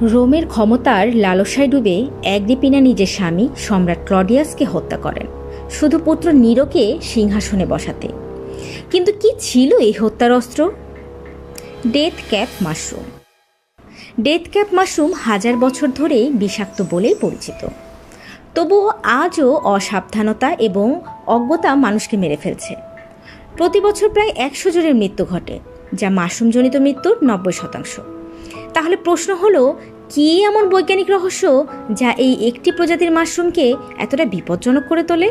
রোমের ক্ষমতার লালসায় ডুবে অ্যাগ্রিপিনা নিজের স্বামী সম্রাট ক্লডিয়াসকে হত্যা করেন শুধু পুত্র নিরোকে সিংহাসনে বসাতে। কিন্তু কি ছিল এই হত্যার অস্ত্র? Death cap mushroom. Death cap mushroom হাজার বছর ধরেই বিষাক্ত বলেই পরিচিত। তবুও আজও অসাবধানতা এবং অজ্ঞতা মানুষকে মেরে ফেলছে। প্রতি বছর প্রায় 100 জনের মৃত্যু ঘটে, যা মাশরুমজনিত মৃত্যুর 90%। তাহলে প্রশ্ন হলো, কি এমন বৈজ্ঞানিক রহস্য যা এই একটি প্রজাতির মাশরুমকে এতটা বিপজ্জনক করে তোলে?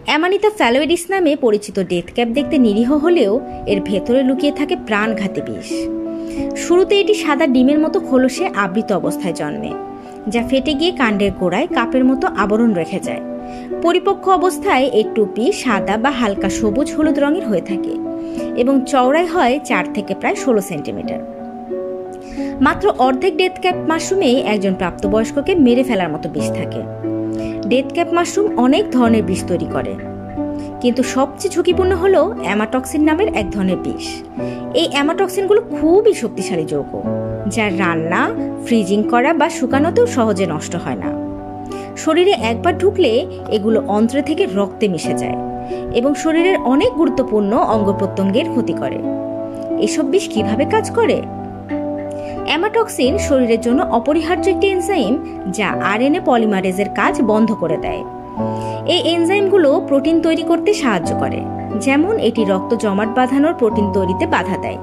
অ্যামানিতা ফ্যালোয়েডিস নামে পরিচিত ডেথ ক্যাপ দেখতে নিরীহ হলেও এর ভেতরে লুকিয়ে থাকে প্রাণঘাতী বিষ। শুরুতে এটি সাদা ডিমের মতো খোলসে আবৃত অবস্থায় জন্মে, যা ফেটে গিয়ে কাণ্ডের গোড়ায় কাপের মতো আবরণ রেখে যায়। পরিপক্ক অবস্থায় এর টুপি সাদা বা হালকা সবুজ হলুদ রঙের হয়ে থাকে এবং চওড়াই হয় 4 থেকে প্রায় 16 সেন্টিমিটার। মাত্র অর্ধেক ডেথ ক্যাপ মাশরুমে একজন প্রাপ্তবয়স্ককে মেরে ফেলার মতো বিষ থাকে। ডেথ ক্যাপ মাশরুম অনেক ধরনের বিষ তৈরি করে, কিন্তু সবচেয়ে ঝুঁকিপূর্ণ হলো অ্যামাটক্সিন নামের এক ধরনের বিষ। এই অ্যামাটক্সিনগুলো খুবই শক্তিশালী যৌগ, যা রান্না, ফ্রিজিং করা বা শুকানোতেও সহজে নষ্ট হয় না। শরীরে একবার ঢুকলে এগুলো অন্ত্র থেকে রক্তে মিশে যায় এবং শরীরের অনেক গুরুত্বপূর্ণ অঙ্গ প্রত্যঙ্গের ক্ষতি করে। এসব বিষ কিভাবে কাজ করে? অ্যামাটক্সিন শরীরের জন্য অপরিহার্য একটি এনজাইম, যা আরএনএ পলিমারেজের কাজ বন্ধ করে দেয়। এই এনজাইমগুলো প্রোটিন তৈরি করতে সাহায্য করে, যেমন এটি রক্ত জমাট বাঁধানোর প্রোটিন তৈরিতে বাধা দেয়,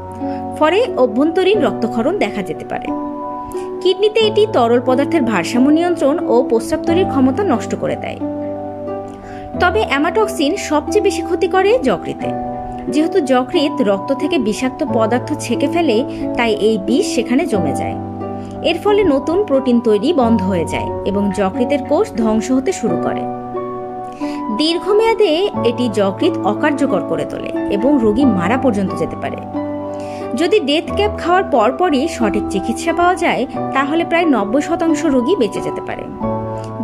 ফলে অভ্যন্তরীণ রক্তক্ষরণ দেখা যেতে পারে। কিডনিতে এটি তরল পদার্থের ভারসাম্য নিয়ন্ত্রণ ও প্রস্রাব তৈরির ক্ষমতা নষ্ট করে দেয়। তবে অ্যামাটক্সিন সবচেয়ে বেশি ক্ষতি করে যকৃতে। যেহেতু যকৃৎ রক্ত থেকে বিষাক্ত পদার্থ ছেঁকে ফেলে, তাই এই বিষ সেখানে জমে যায়। এর ফলে নতুন প্রোটিন তৈরি বন্ধ হয়ে যায় এবং যকৃতের কোষ ধ্বংস হতে শুরু করে। দীর্ঘমেয়াদে এটি যকৃৎ অকার্যকর করে তোলে এবং রোগী মারা পর্যন্ত যেতে পারে। যদি ডেথ ক্যাপ খাওয়ার পরপরই সঠিক চিকিৎসা পাওয়া যায়, তাহলে প্রায় 90% রোগী বেঁচে যেতে পারে।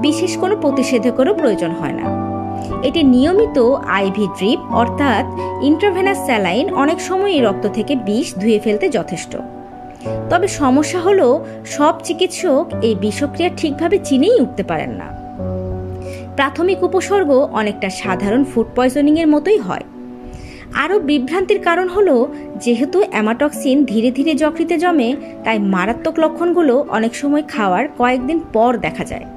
বিশেষ কোনো প্রতিষেধকেরও প্রয়োজন হয় না। এটি নিয়মিত আইভি ড্রিপ অর্থাৎ ইন্ট্রাভেনাস স্যালাইন অনেক সময় রক্ত থেকে বিষ ধুয়ে ফেলতে যথেষ্ট। তবে সমস্যা হলো, সব চিকিৎসক এই বিষক্রিয়া ঠিকভাবে চিনেই উঠতে পারেন না। প্রাথমিক উপসর্গ অনেকটা সাধারণ ফুড পয়জনিং এর মতোই হয়। আরও বিভ্রান্তির কারণ হলো, যেহেতু অ্যামাটক্সিন ধীরে ধীরে যকৃতে জমে, তাই মারাত্মক লক্ষণগুলো অনেক সময় খাওয়ার কয়েকদিন পর দেখা যায়।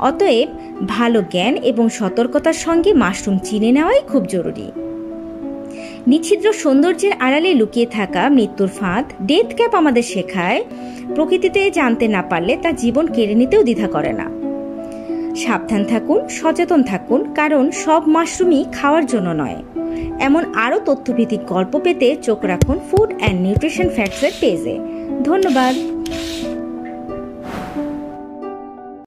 অতএব ভালো জ্ঞান এবং সতর্কতার সঙ্গে মাশরুম চিনে নেওয়াই খুব জরুরি। নিচ্ছিদ্র সৌন্দর্যের আড়ালে লুকিয়ে থাকা মৃত্যুর ফাঁদ ডেথ ক্যাপ আমাদের শেখায়, প্রকৃতিতে জানতে না পারলে তা জীবন কেড়ে নিতেও দ্বিধা করে না। সাবধান থাকুন, সচেতন থাকুন, কারণ সব মাশরুমই খাওয়ার জন্য নয়। এমন আরও তথ্যভিত্তিক গল্প পেতে চোখ রাখুন ফুড অ্যান্ড নিউট্রিশন ফ্যাক্টসের পেজে। ধন্যবাদ।